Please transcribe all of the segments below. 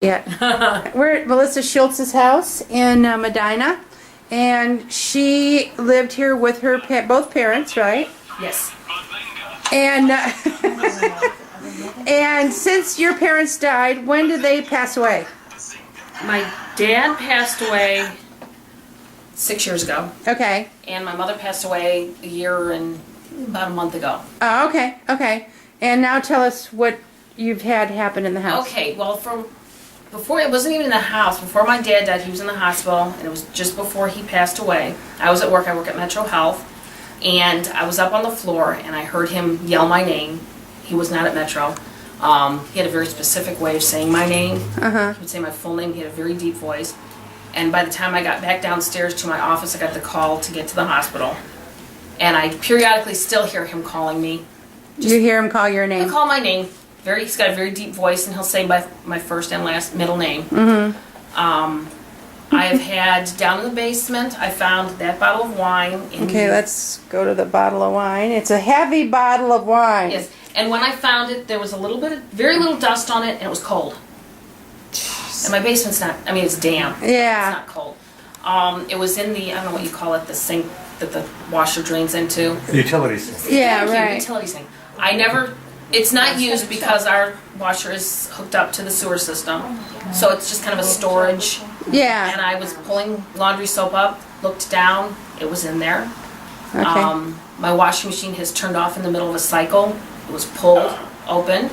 Yeah. We're at Melissa Schultz's house in Medina, and she lived here with her both parents, right? Yes. And and since your parents died, when did they pass away? My dad passed away 6 years ago, Okay. and my mother passed away a year and about a month ago. Oh, okay, okay. And now tell us what you've had happen in the house. Okay, well, before, it wasn't even in the house. Before my dad died, he was in the hospital, and it was just before he passed away. I was at work. I work at Metro Health, and I was up on the floor, and I heard him yell my name. He was not at Metro. He had a very specific way of saying my name. He would say my full name. He had a very deep voice. And by the time I got back downstairs to my office, I got the call to get to the hospital. And I periodically still hear him calling me. You hear him call your name? He'll call my name. He's got a very deep voice, and he'll say my first and last middle name. I have had, down in the basement, I found that bottle of wine. Okay, let's go to the bottle of wine. It's a heavy bottle of wine. Yes, and when I found it, there was a little bit of, very little dust on it, and it was cold. And my basement's not, I mean, it's damp. Yeah. It's not cold. It was in the, I don't know what you call it, the sink that the washer drains into. Utility sink. Yeah, Thank you, right. utility sink. It's not used because our washer is hooked up to the sewer system. So it's just kind of a storage. Yeah. And I was pulling laundry soap up, looked down, it was in there. Okay. My washing machine has turned off in the middle of a cycle. It was pulled open.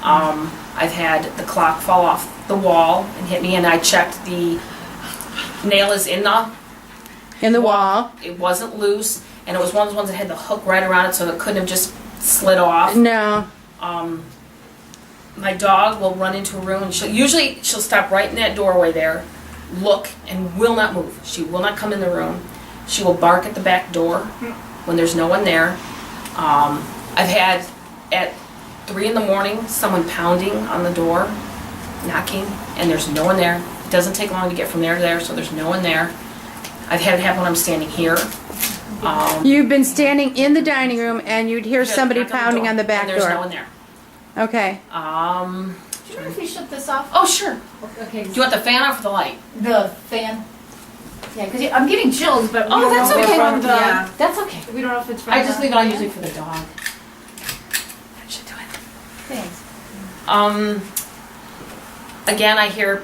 I've had the clock fall off the wall and hit me, and I checked the nail is in the wall. It wasn't loose, and it was one of those ones that had the hook right around it, so it couldn't have just slid off. No. My dog will run into a room, and she'll stop right in that doorway there, look, and will not move. She will not come in the room. She will bark at the back door when there's no one there. I've had at 3 in the morning someone pounding on the door, knocking, and there's no one there. It doesn't take long to get from there to there, so there's no one there. I've had it happen when I'm standing here. You've been standing in the dining room and you'd hear somebody knock pounding on the back and there's door. no one there. Okay. Do you know if we shut this off? Oh, sure. Okay. Do you want the fan off or the light? The fan. Yeah, because I'm getting chills, but we Oh, don't that's know if okay. it's from the. Yeah. That's okay. We don't know if it's from. I just leave it on the- usually for the dog. That should do it. Thanks. Again, I hear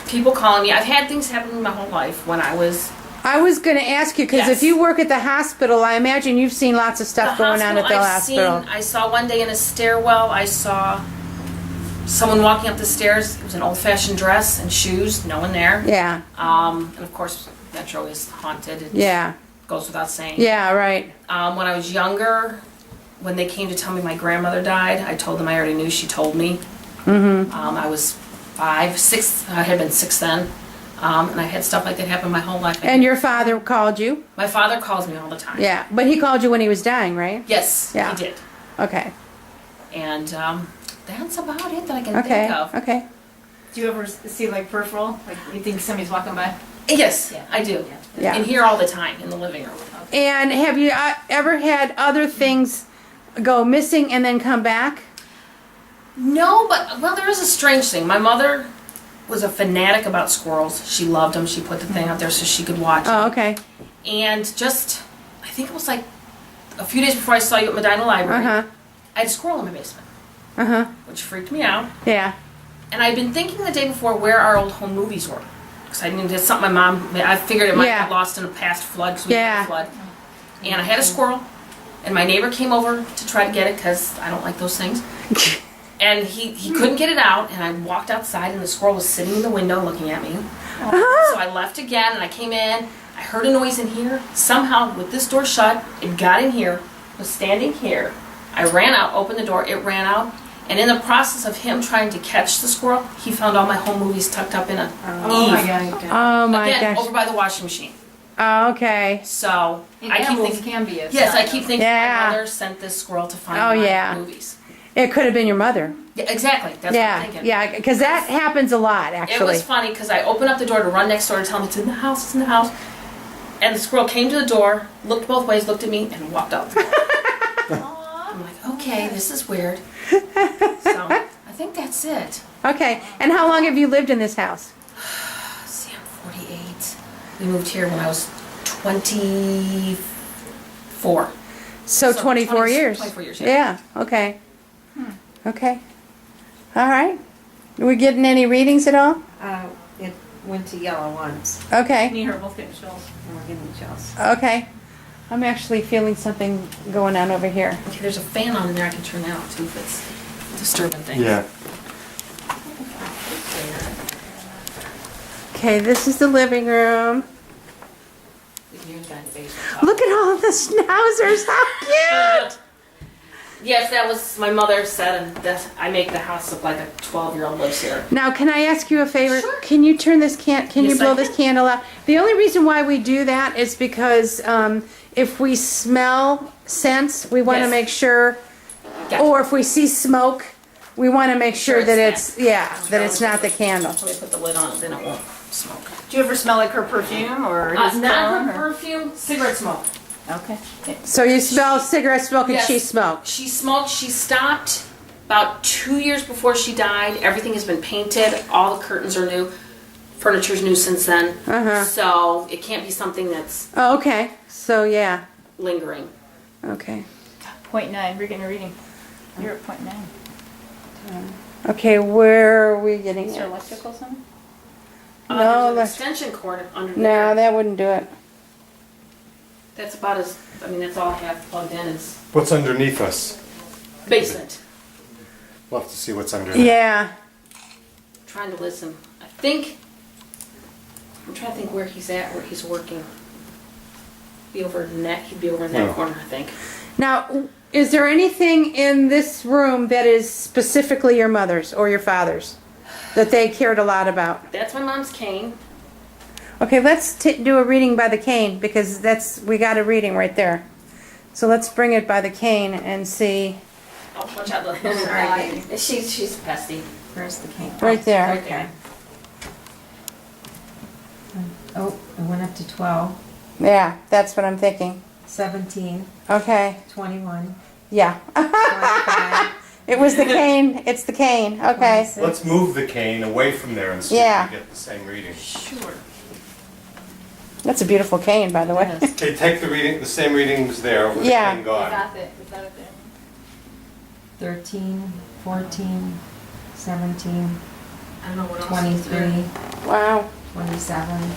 people calling me. I've had things happen to me my whole life when I was... I was going to ask you, because Yes. if you work at the hospital, I imagine you've seen lots of stuff going on at the hospital. I saw one day in a stairwell, I saw someone walking up the stairs. It was an old-fashioned dress and shoes, no one there. Yeah. And of course, Metro is haunted. It Yeah. goes without saying. Yeah, right. When I was younger, when they came to tell me my grandmother died, I told them I already knew. She told me. I was 5, 6. I had been 6 then. And I've had stuff like that happen my whole life. And your father called you? My father calls me all the time. Yeah. But he called you when he was dying, right? Yes, Yeah. he did. Okay. And that's about it that I can Okay. think of. Okay. Do you ever see like peripheral? Like you think somebody's walking by? Yes, Yeah. I do. Yeah. And here all the time in the living room. And have you ever had other things go missing and then come back? No, but, well, there is a strange thing. My mother was a fanatic about squirrels. She loved them. She put the thing out there so she could watch them. Oh, okay. And just, I think it was like a few days before I saw you at Medina Library, Uh-huh. I had a squirrel in my basement, Uh-huh. which freaked me out. Yeah. And I'd been thinking the day before where our old home movies were. Because I knew that's something my mom, I figured it might Yeah. get lost in a past flood, because we Yeah. had a flood. And I had a squirrel, and my neighbor came over to try to get it, because I don't like those things. And he couldn't get it out, and I walked outside, and the squirrel was sitting in the window looking at me. Uh-huh. So I left again, and I came in. I heard a noise in here. Somehow, with this door shut, it got in here, was standing here. I ran out, opened the door, it ran out. And in the process of him trying to catch the squirrel, he found all my home movies tucked up in a Oh my Eve. god. Oh, my Again, gosh. over by the washing machine. Oh, okay. So And I keep animals thinking, can be a yes, I sign keep of- thinking Yeah. my mother sent this squirrel to find Oh, my yeah. movies. It could have been your mother. Yeah, exactly. That's what Yeah, I'm thinking. yeah, because that happens a lot, It actually. was funny because I opened up the door to run next door to tell him it's in the house, it's in the house. And the squirrel came to the door, looked both ways, looked at me, and walked out. Aw. I'm like, okay, this is weird. So I think that that's it. Okay. And how long have you lived in this house? See, I'm 48. We moved here when I was 24. So 24 20 years. 24 years, Yeah. Okay. Okay. All right. Are we getting any readings at all? It went to yellow once. Okay. Me and her both getting chills. And we're getting chills. Okay. I'm actually feeling something going on over here. Okay, there's a fan on in there. I can turn that off too if it's disturbing things. Yeah. Okay, this is the living room. We can hear the guy in the basement. Look at all the schnauzers. How cute! Yes, that was my mother said, and that I make the house look like a 12-year-old lives here. Now, can I ask you a favor? Sure. Can you turn this can you Yes, I blow can. this candle out? The only reason why we do that is because if we smell scents, we want to Yes. make sure, Gotcha. or if we see smoke, we want to make sure Sure that it's that it's not the candle. So we put the lid on it, then it won't smoke. Do you ever smell like her perfume or his Not cologne, her or- perfume, cigarette smoke. Okay. So you smell cigarette smoke and Yes. she smoked. She smoked. She stopped about 2 years before she died. Everything has been painted. All the curtains are new. Furniture's new since then. Uh-huh. So it can't be something that's Oh, okay. So yeah. lingering. Okay. 0.9. We're getting a reading. You're at 0.9. Okay, where are we getting Is there it? electrical something? No, There's an let's- extension cord under No, there. that wouldn't do it. That's about as, I mean, that's all I have plugged in is What's underneath us? basement. We'll have to see what's under there. Yeah. Trying to listen. I'm trying to think where he's at, where he's working. He'd be over in that Oh. corner, I think. Now, is there anything in this room that is specifically your mother's or your father's that they cared a lot about? That's my mom's cane. Okay, let's do a reading by the cane because we got a reading right there. So let's bring it by the cane and see Oh, watch out, look. Sorry. She's pesty. Where's the cane? right there. Right there. Oh, it went up to 12, Yeah, that's what I'm thinking. 17, Okay, 21, yeah. 25, It was the cane. It's the cane. Okay. 26. Let's move the cane away from there and see Yeah. if we get the same reading. Sure. That's a beautiful cane, by the way. Yes. Okay, take the same readings there with Yeah. the cane gone. it. We got it there. 13, 14, 17, I don't know what else. 23, Wow. 27.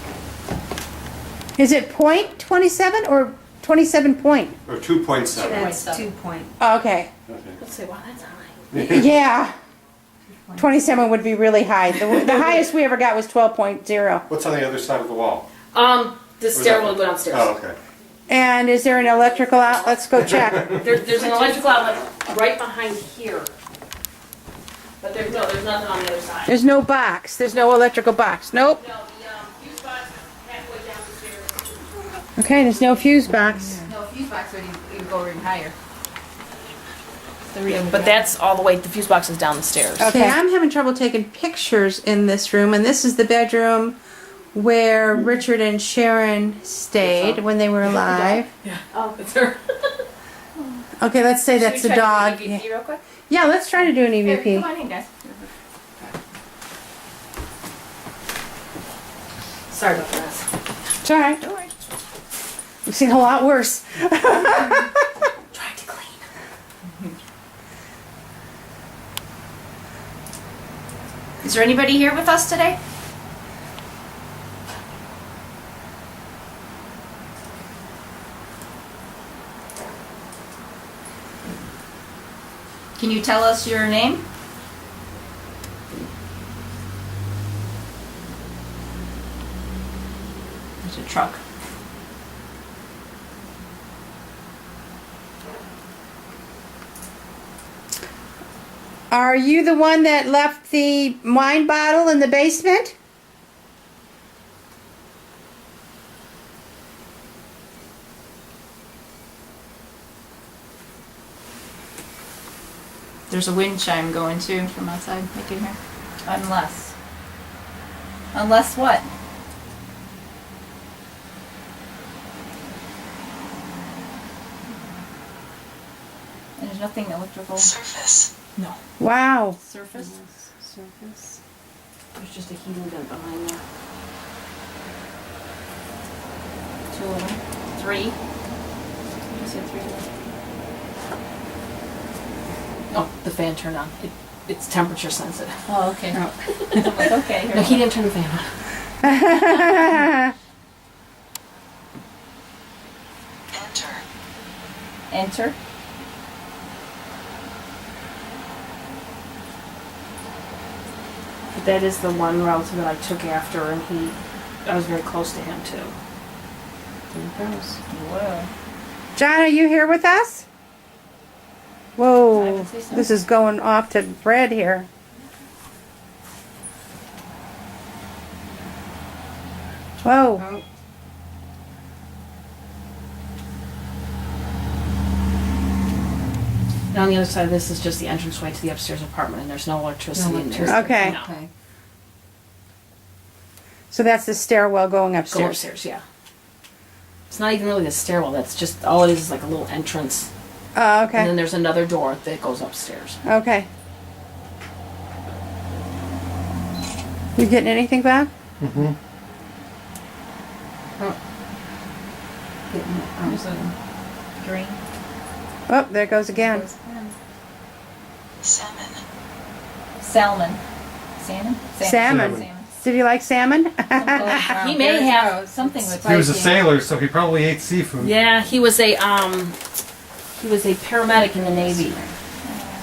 Is it point 27 or 27 point? Or 2.7. That's 2 point. Oh, okay. Okay. Let's say, wow, that's high. Yeah. 27 would be really high. The highest we ever got was 12.0. What's on the other side of the wall? The stairwell to go downstairs. Oh, okay. And is there an electrical out? Let's go check. There's an electrical outlet right behind here. But there's nothing on the other side. There's no box. There's no electrical box. Nope. No, the fuse box is halfway down the stairs. Okay, there's no fuse box. No, fuse box would even go even higher. But that's all the way, the fuse box is down the stairs. Okay, I'm having trouble taking pictures in this room, and this is the bedroom where Richard and Sharon stayed when they were alive. Oh, it's her. Okay, let's say that's the dog. Should we try to do an EVP real quick? Yeah, let's try to do an Here, EVP. come on in, guys. Sorry about that. It's all right. Don't worry. We've seen a lot worse. Trying to clean. Is there anybody here with us today? Can you tell us your name? There's a truck. Are you the one that left the wine bottle in the basement? There's a wind chime going too from outside. I can hear. Unless. Unless what? There's nothing electrical. Surface. No. Wow. Surface? Surface. There's just a heating vent behind there. 2 of them. 3. You said 3. Oh, the fan turned on. It's temperature sensitive. Oh, okay. I'm like, okay. No, he didn't turn the fan on. Enter. But that is the one relative that I took after, and I was very close to him too. There it goes. Whoa. John, are you here with us? I Whoa, would say so. this is going off to Brad here. Whoa. Oh, And on the other side of this is just the entranceway to the upstairs apartment, and there's no electricity in there. Okay. No. okay. So that's the stairwell going Go upstairs. upstairs, yeah. It's not even really the stairwell. That's just all it is like a little entrance, Oh, and then okay. there's another door that goes upstairs. Okay. You getting anything back? Mm-hmm. There's a green. Oh, there it goes again. Salmon. Salmon. Salmon. Did you like salmon? He may have something with He was a spicy. sailor, so he probably ate seafood. Yeah, he was a paramedic in the Navy.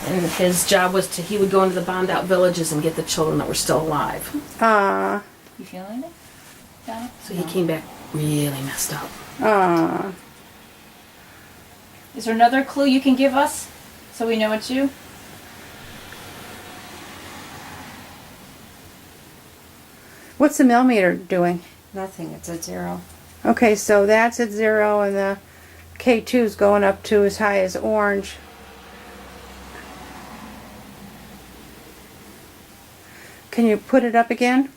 And his job was he would go into the bombed out villages and get the children that were still alive. Aw. You feeling it? Donna? So he came back really messed up. Aw. Is there another clue you can give us so we know it's you? What's the millimeter doing? Nothing, it's at 0. Okay, so that's at 0 and the K2 is going up to as high as orange. Can you put it up again,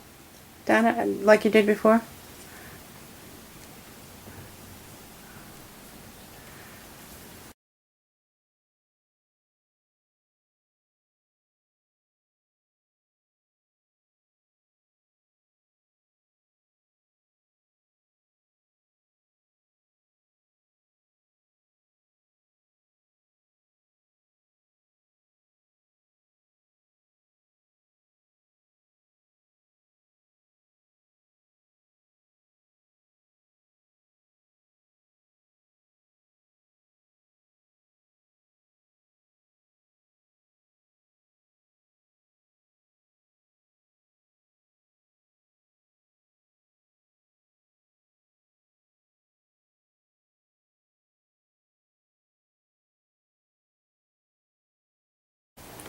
Donna, like you did before?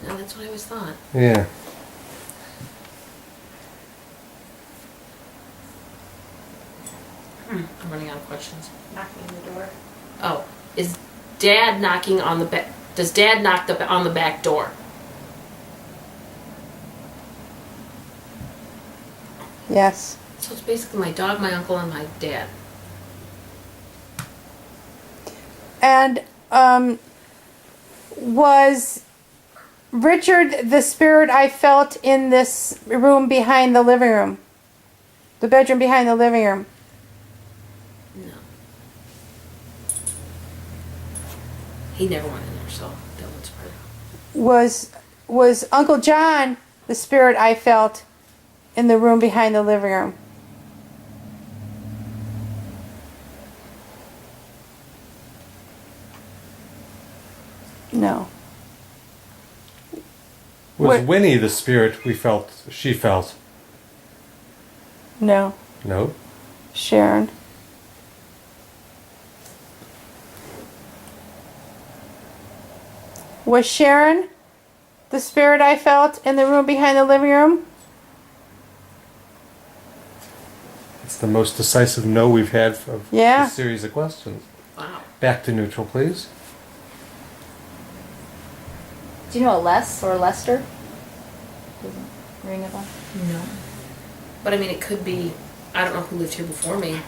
No, that's what I always thought. Yeah. I'm running out of questions. Knocking on the door. Oh, is Dad knocking on the back? Does Dad knock on the back door? Yes. So it's basically my dog, my uncle, and my dad. And was Richard the spirit I felt in this room behind the living room? The bedroom behind the living room? No. He never went in there, so that one's part. Was Uncle John the spirit I felt in the room behind the living room? No. Was What- Winnie the spirit she felt? No. No. Sharon. Was Sharon the spirit I felt in the room behind the living room? It's the most decisive no we've had of Yeah. this series of questions. Wow. Back to neutral, please. Do you know a Les or a Lester? Doesn't ring a bell. No. But I mean, it could be. I don't know who lived here before me.